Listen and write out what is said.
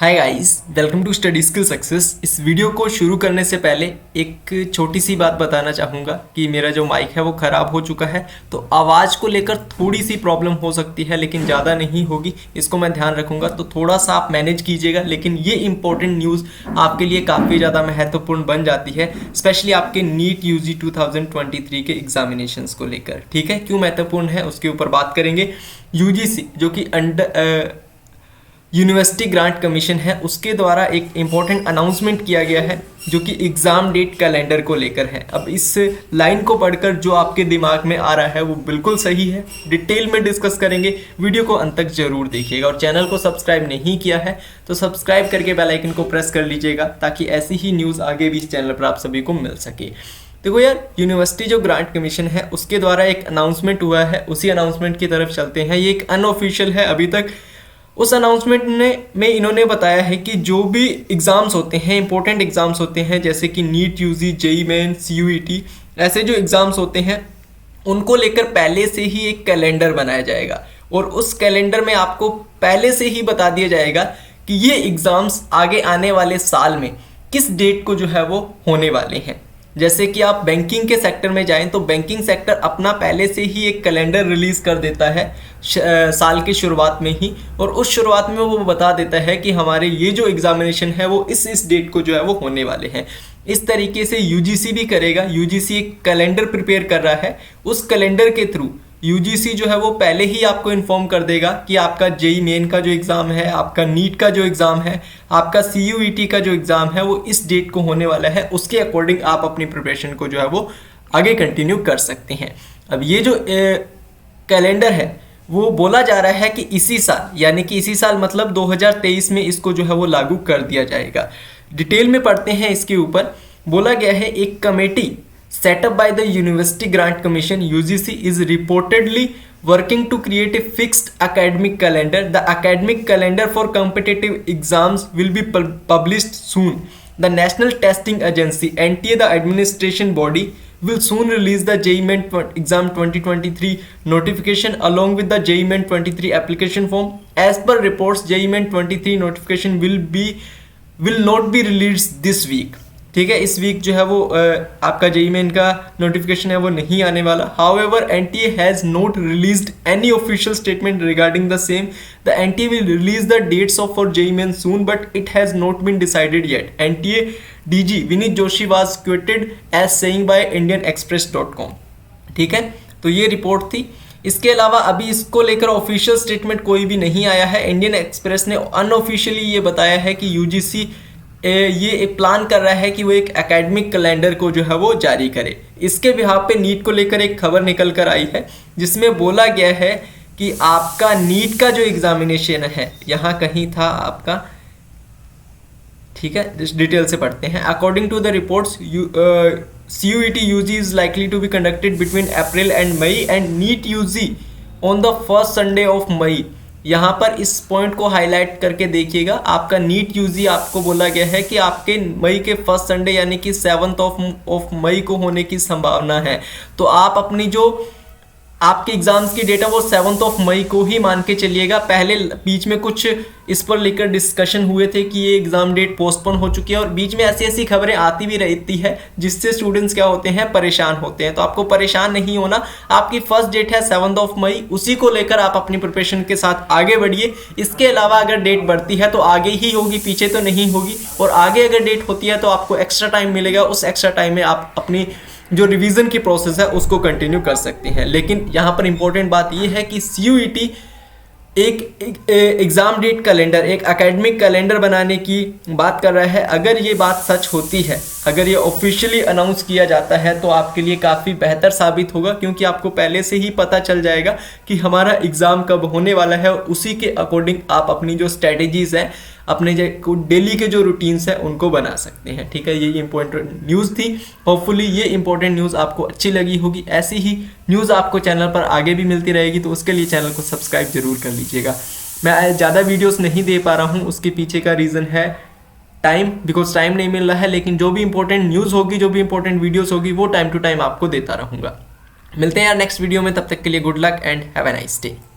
Hi guys, welcome to study skill success. इस video को शुरू करने से पहले एक छोटी सी बात बताना चाहूँगा कि मेरा जो माइक है वो ख़राब हो चुका है, तो आवाज़ को लेकर थोड़ी सी प्रॉब्लम हो सकती है, लेकिन ज़्यादा नहीं होगी। इसको मैं ध्यान रखूँगा, तो थोड़ा सा आप मैनेज कीजिएगा। लेकिन ये इंपॉर्टेंट न्यूज़ आपके लिए काफ़ी ज़्यादा महत्वपूर्ण बन जाती है, स्पेशली आपके नीट यूजी 2023 के एग्जामिनेशंस को लेकर। ठीक है, क्यों महत्वपूर्ण है उसके ऊपर बात करेंगे। यूजीसी जो कि यूनिवर्सिटी ग्रांट कमीशन है, उसके द्वारा एक इम्पॉर्टेंट अनाउंसमेंट किया गया है जो कि एग्ज़ाम डेट कैलेंडर को लेकर है। अब इस लाइन को पढ़कर जो आपके दिमाग में आ रहा है वो बिल्कुल सही है, डिटेल में डिस्कस करेंगे। वीडियो को अंत तक जरूर देखिएगा और चैनल को सब्सक्राइब नहीं किया है तो सब्सक्राइब करके बेल आइकन को प्रेस कर लीजिएगा, ताकि ऐसी ही न्यूज़ आगे भी इस चैनल पर आप सभी को मिल सके। देखो यार, यूनिवर्सिटी जो ग्रांट कमीशन है उसके द्वारा एक अनाउंसमेंट हुआ है, उसी अनाउंसमेंट की तरफ चलते हैं। ये एक अनऑफिशियल है अभी तक। उस अनाउंसमेंट में इन्होंने बताया है कि जो भी एग्ज़ाम्स होते हैं, इंपॉर्टेंट एग्ज़ाम्स होते हैं, जैसे कि NEET UG, JEE Main, CUET, ऐसे जो एग्ज़ाम्स होते हैं उनको लेकर पहले से ही एक कैलेंडर बनाया जाएगा और उस कैलेंडर में आपको पहले से ही बता दिया जाएगा कि ये एग्ज़ाम्स आगे आने वाले साल में किस डेट को जो है वो होने वाले हैं। जैसे कि आप बैंकिंग के सेक्टर में जाएं तो बैंकिंग सेक्टर अपना पहले से ही एक कैलेंडर रिलीज कर देता है साल की शुरुआत में ही, और उस शुरुआत में वो बता देता है कि हमारे ये जो एग्जामिनेशन है वो इस डेट को जो है वो होने वाले हैं। इस तरीके से यूजीसी भी करेगा। यूजीसी एक कैलेंडर प्रिपेयर कर रहा है, उस कैलेंडर के थ्रू यूजीसी जो है वो पहले ही आपको इन्फॉर्म कर देगा कि आपका जेईई मेन का जो एग्ज़ाम है, आपका नीट का जो एग्ज़ाम है, आपका सीयूईटी का जो एग्ज़ाम है वो इस डेट को होने वाला है। उसके अकॉर्डिंग आप अपनी प्रिपरेशन को जो है वो आगे कंटिन्यू कर सकते हैं। अब ये जो कैलेंडर है वो बोला जा रहा है कि इसी साल, यानी कि इसी साल मतलब 2023 में इसको जो है वो लागू कर दिया जाएगा। डिटेल में पढ़ते हैं इसके ऊपर। बोला गया है एक committee set up by the University Grant Commission UGC is reportedly working to create a fixed academic calendar. The academic calendar for competitive exams will be published soon. The National Testing Agency NTA, the administration body, will soon release the JEE Main exam 2023 notification along with the JEE Main 23 application form. As per reports, JEE Main 23 notification will not be released this week. ठीक है, इस week जो है वो आपका JEE main का notification है वो नहीं आने वाला। However NTA has not released any official statement regarding the same. The NTA will release the dates of for JEE main soon but it has not been decided yet. NTA DG Vineet Joshi was quoted as saying by indianexpress.com। ठीक है, तो ये report थी। इसके अलावा अभी इसको लेकर ऑफिशियल स्टेटमेंट कोई भी नहीं आया है। इंडियन एक्सप्रेस ने अनऑफिशियली ये बताया है कि यूजीसी ये एक प्लान कर रहा है कि वो एक एकेडमिक कैलेंडर को जो है वो जारी करे। इसके बिहाफ पे नीट को लेकर एक खबर निकल कर आई है जिसमें बोला गया है कि आपका नीट का जो एग्जामिनेशन है, यहाँ कहीं था आपका, ठीक है, डिटेल से पढ़ते हैं। According to the reports CUET UG is likely to be conducted between April and May and NEET UG on the first Sunday of May। यहाँ पर इस पॉइंट को हाईलाइट करके देखिएगा। आपका नीट यूजी आपको बोला गया है कि आपके मई के फर्स्ट संडे यानी कि 7 ऑफ मई को होने की संभावना है। तो आप अपनी जो आपके एग्जाम्स की डेट है वो 7 ऑफ मई को ही मान के चलिएगा। पहले बीच में कुछ इस पर लेकर डिस्कशन हुए थे कि ये एग्ज़ाम डेट पोस्टपोन हो चुकी है और बीच में ऐसी ऐसी खबरें आती भी रहती है जिससे स्टूडेंट्स क्या होते हैं, परेशान होते हैं। तो आपको परेशान नहीं होना। आपकी फर्स्ट डेट है 7 ऑफ मई, उसी को लेकर आप अपनी प्रिपरेशन के साथ आगे बढ़िए। इसके अलावा अगर डेट बढ़ती है तो आगे ही होगी, पीछे तो नहीं होगी। और आगे अगर डेट होती है तो आपको एक्स्ट्रा टाइम मिलेगा। उस एक्स्ट्रा टाइम में आप अपनी जो रिवीजन की प्रोसेस है उसको कंटिन्यू कर सकते हैं। लेकिन यहाँ पर इंपॉर्टेंट बात यह है कि सीयूईटी एक एग्ज़ाम डेट कैलेंडर, एक एकेडमिक कैलेंडर बनाने की बात कर रहा है। अगर ये बात सच होती है, अगर ये ऑफिशियली अनाउंस किया जाता है तो आपके लिए काफ़ी बेहतर साबित होगा, क्योंकि आपको पहले से ही पता चल जाएगा कि हमारा एग्ज़ाम कब होने वाला है और उसी के अकॉर्डिंग आप अपनी जो स्ट्रेटेजीज़ हैं, अपने जो डेली के जो रूटीन्स हैं उनको बना सकते हैं। ठीक है, ये इंपॉर्टेंट न्यूज़ थी। होपफुली ये इंपॉर्टेंट न्यूज़ आपको अच्छी लगी होगी। ऐसी ही न्यूज़ आपको चैनल पर आगे भी मिलती रहेगी, तो उसके लिए चैनल को सब्सक्राइब जरूर कर लीजिएगा। मैं ज़्यादा वीडियोस नहीं दे पा रहा हूँ, उसके पीछे का रीज़न है टाइम, बिकॉज टाइम नहीं मिल रहा है। लेकिन जो भी इंपॉर्टेंट न्यूज़ होगी, जो भी इंपॉर्टेंट वीडियोस होगी, वो टाइम टू टाइम आपको देता रहूँगा। मिलते हैं यार नेक्स्ट वीडियो में, तब तक के लिए good luck and have a nice day.